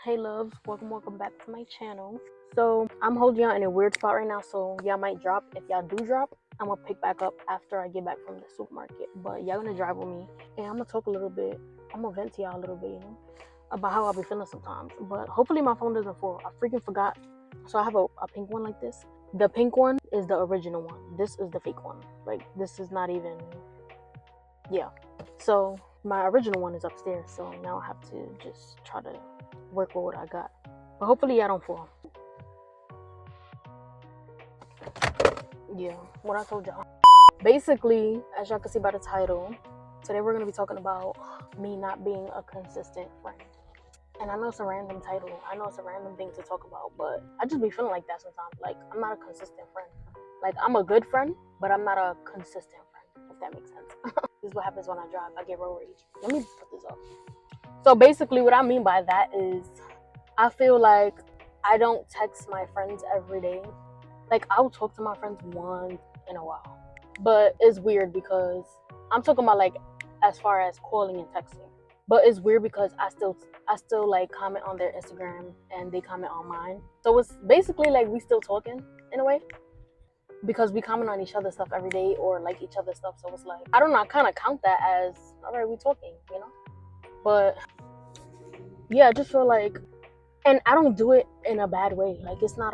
Hey loves, welcome back to my channel. So I'm holding y'all in a weird spot right now, so y'all might drop. If y'all do drop, I'm gonna pick back up after I get back from the supermarket. But y'all gonna drive with me and I'm gonna talk a little bit. I'm gonna vent to y'all a little bit, about how I be feeling sometimes. But hopefully my phone doesn't fall. I freaking forgot. So I have a pink one like this. The pink one is the original one. This is the fake one. Like this is not even, yeah. So my original one is upstairs, so now I have to just try to work with what I got. But hopefully y'all don't fall. Yeah, what I told y'all. Basically, as y'all can see by the title, today we're gonna be talking about me not being a consistent friend. And I know it's a random title. I know it's a random thing to talk about, but I just be feeling like that sometimes. Like I'm not a consistent friend. Like I'm a good friend, but I'm not a consistent friend, if that makes sense. This is what happens when I drive. I get road rage. Let me put this up. So basically what I mean by that is I feel like I don't text my friends every day. Like I'll talk to my friends once in a while. But it's weird because I'm talking about like as far as calling and texting. But it's weird because I still like comment on their Instagram and they comment on mine. So it's basically like we still talking in a way. Because we comment on each other's stuff every day or like each other's stuff. So it's like I don't know, I kinda count that as alright, we talking, But yeah, I just feel like, and I don't do it in a bad way. Like it's not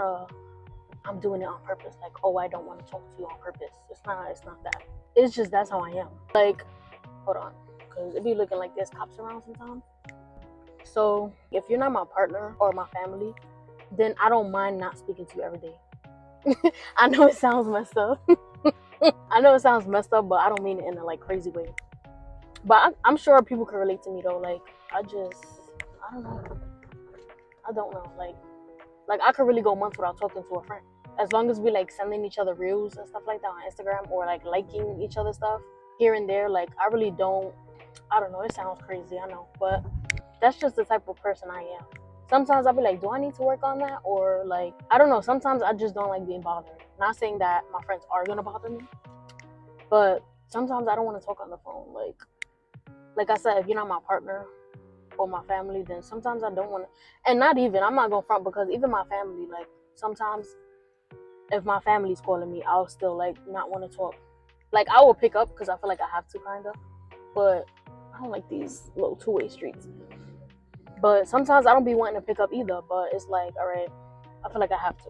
I'm doing it on purpose. Like, oh, I don't want to talk to you on purpose. It's not that. It's just that's how I am. Like, hold on, because it be looking like there's cops around sometimes. So if you're not my partner or my family, then I don't mind not speaking to you every day. I know it sounds messed up. I know it sounds messed up, but I don't mean it in a like crazy way. But I'm sure people can relate to me though. Like I don't know. I don't know. Like I could really go months without talking to a friend. As long as we like sending each other reels and stuff like that on Instagram or like liking each other's stuff here and there. Like I really don't. I don't know. It sounds crazy, I know, but that's just the type of person I am. Sometimes I'll be like, do I need to work on that? Or like, I don't know. Sometimes I just don't like being bothered. Not saying that my friends are gonna bother me, but sometimes I don't want to talk on the phone. Like I said, if you're not my partner or my family, then sometimes I don't want to. And not even, I'm not gonna front, because even my family, like sometimes if my family's calling me, I'll still like not want to talk. Like I will pick up because I feel like I have to, kind of, but I don't like these little two-way streets. But sometimes I don't be wanting to pick up either, but it's like, all right, I feel like I have to.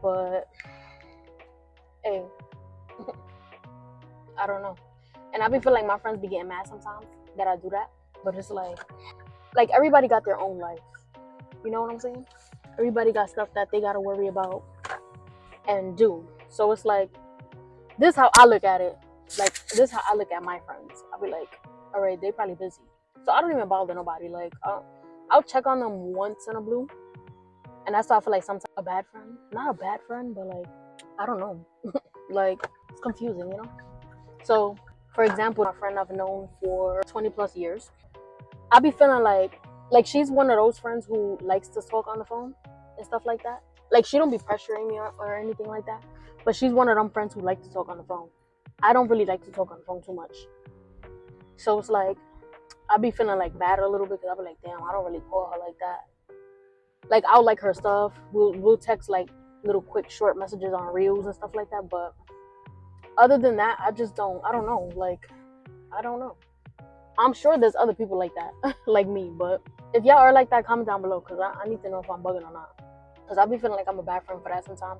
But hey, I don't know. And I be feel like my friends be getting mad sometimes that I do that, but it's like everybody got their own life. You know what I'm saying? Everybody got stuff that they gotta worry about and do. So it's like, this is how I look at it. Like this is how I look at my friends. I'll be like, all right, they probably busy, so I don't even bother nobody. Like I'll check on them once in a blue, and that's why I feel like sometimes a bad friend, not a bad friend, but like I don't know, like it's confusing, So for example, my friend I've known for 20 plus years, I be feeling like she's one of those friends who likes to talk on the phone and stuff like that. Like she don't be pressuring me or anything like that, but she's one of them friends who like to talk on the phone. I don't really like to talk on the phone too much, so it's like I be feeling like bad a little bit because I be like, damn, I don't really call her like that. Like I'll like her stuff. We'll text like little quick short messages on reels and stuff like that, but other than that, I just don't. I don't know. Like I don't know. I'm sure there's other people like that, like me. But if y'all are like that, comment down below, because I need to know if I'm bugging or not. Because I be feeling like I'm a bad friend for that sometimes,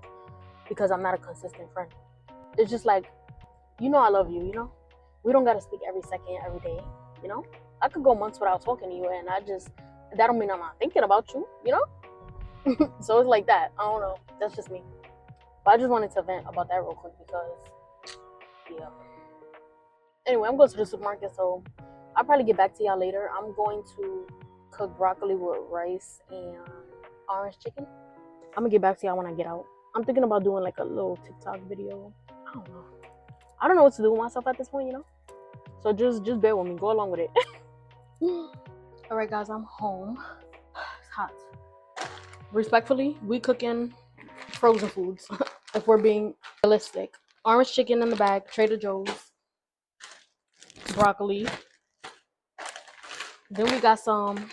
because I'm not a consistent friend. It's just like, I love you, We don't got to speak every second, every day, I could go months without talking to you, and that don't mean I'm not thinking about you, So it's like that. I don't know. That's just me. But I just wanted to vent about that real quick because, yeah. Anyway, I'm going to the supermarket, so I'll probably get back to y'all later. I'm going to cook broccoli with rice and orange chicken. I'm gonna get back to y'all when I get out. I'm thinking about doing like a little TikTok video. I don't know what to do with myself at this point, So just bear with me. Go along with it. All right, guys, I'm home. It's hot. Respectfully, we cooking frozen foods. If we're being realistic, orange chicken in the bag, Trader Joe's, broccoli. Then we got some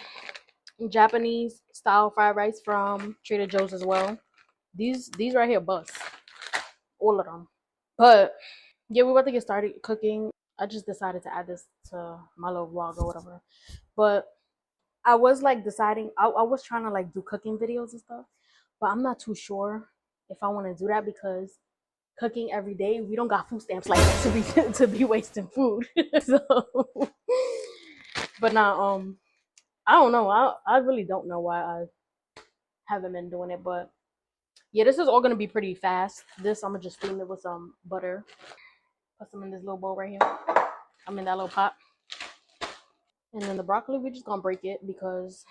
Japanese style fried rice from Trader Joe's as well. These right here bust. All of them. But yeah, we're about to get started cooking. I just decided to add this to my little vlog or whatever. But I was like deciding, I was trying to like do cooking videos and stuff, but I'm not too sure if I want to do that because cooking every day, we don't got food stamps like that to be to be wasting food. So, but now I don't know. I really don't know why I haven't been doing it, but yeah, this is all gonna be pretty fast. This I'm gonna just steam it with some butter. Put some in this little bowl right here. I'm in that little pot. And then the broccoli, we're just gonna break it because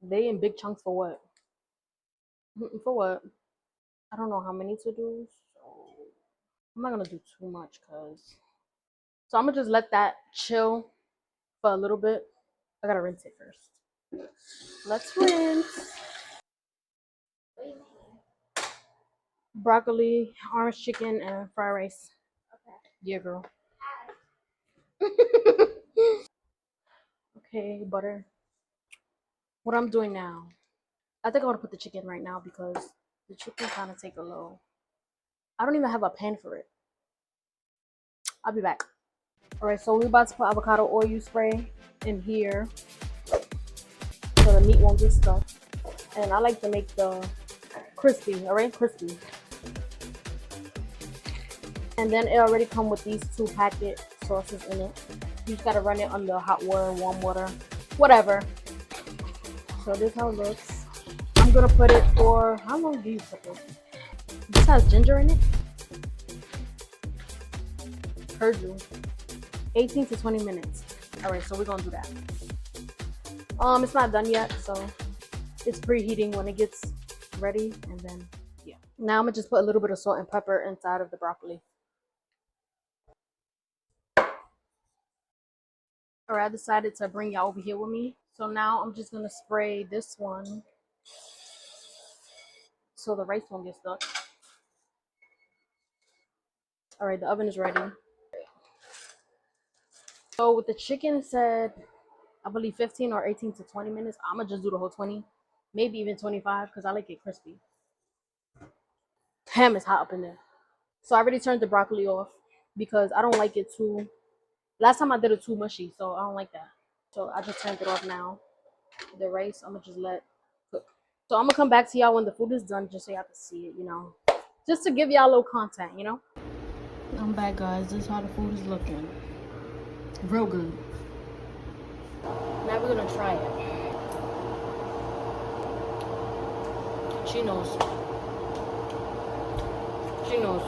they in big chunks for what? For what? I don't know how many to do, so I'm not gonna do too much because. So I'm gonna just let that chill for a little bit. I gotta rinse it first. Let's rinse. Broccoli, orange chicken, and fried rice. Okay. Yeah, girl. Okay, butter. What I'm doing now, I think I want to put the chicken right now because the chicken kind of take a little. I don't even have a pan for it. I'll be back. All right, so we're about to put avocado oil spray in here so the meat won't get stuck. And I like to make the crispy, all right, crispy. And then it already come with these 2 packet sauces in it. You just gotta run it under hot water, warm water, whatever. So this is how it looks. I'm gonna put it for, how long do you put it? This has ginger in it. Heard you. 18 to 20 minutes. All right, so we're gonna do that. It's not done yet, so it's preheating when it gets ready, and then yeah. Now I'm gonna just put a little bit of salt and pepper inside of the broccoli. All right, I decided to bring y'all over here with me. So now I'm just gonna spray this one so the rice won't get stuck. All right, the oven is ready. So with the chicken, it said, I believe 15 or 18 to 20 minutes. I'm gonna just do the whole 20, maybe even 25 because I like it crispy. Damn, it's hot up in there. So I already turned the broccoli off because I don't like it too. Last time I did it too mushy, so I don't like that. So I just turned it off now. The rice, I'm gonna just let cook. So I'm gonna come back to y'all when the food is done, just so y'all can see it, you know, just to give y'all a little content, you know. I'm back, guys. This is how the food is looking. Real good. Now we're gonna try it. She knows. She knows.